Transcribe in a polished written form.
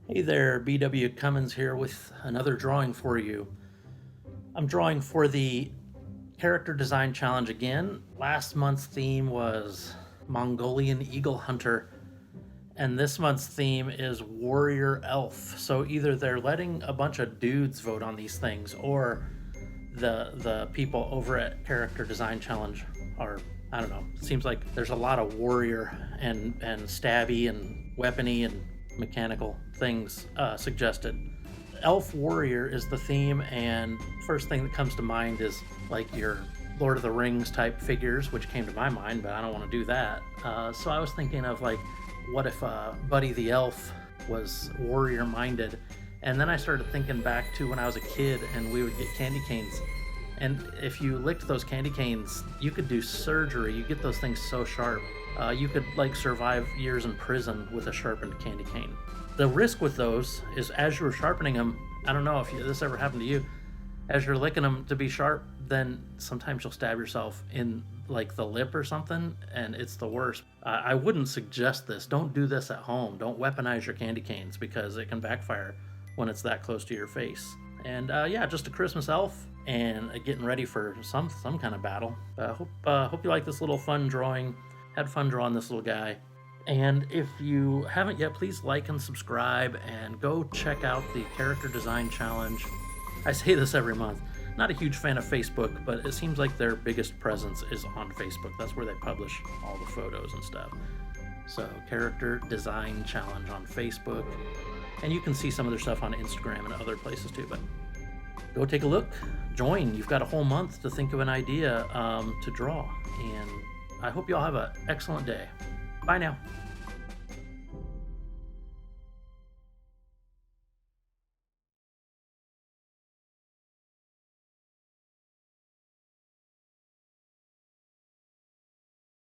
Hey there, bwcummins here with another drawing for you. I'm drawing for the character design challenge again. Last month's theme was Mongolian eagle hunter, and this month's theme is warrior elf. So either they're letting a bunch of dudes vote on these things, or the people over at character design challenge are, I don't know, it seems like there's a lot of warrior and stabby and weapony and mechanical things suggested. Elf warrior is the theme, and first thing that comes to mind is like your Lord of the Rings type figures, which came to my mind, but I don't want to do that. So I was thinking of like, what if Buddy the Elf was warrior minded? And then I started thinking back to when I was a kid and we would get candy canes. And if you licked those candy canes, you could do surgery. You get those things so sharp. You could like survive years in prison with a sharpened candy cane. The risk with those is as you're sharpening them, I don't know if this ever happened to you, as you're licking them to be sharp, then sometimes you'll stab yourself in like the lip or something, and it's the worst. I wouldn't suggest this. Don't do this at home. Don't weaponize your candy canes because it can backfire when it's that close to your face. And yeah, just a Christmas elf and getting ready for some kind of battle. Hope you like this little fun drawing. Had fun drawing this little guy. And if you haven't yet, please like and subscribe and go check out the character design challenge. I say this every month. Not a huge fan of Facebook, but it seems like their biggest presence is on Facebook. That's where they publish all the photos and stuff. So character design challenge on Facebook. And you can see some of their stuff on Instagram and other places too, but go take a look, join. You've got a whole month to think of an idea to draw. And I hope you all have an excellent day. Bye now.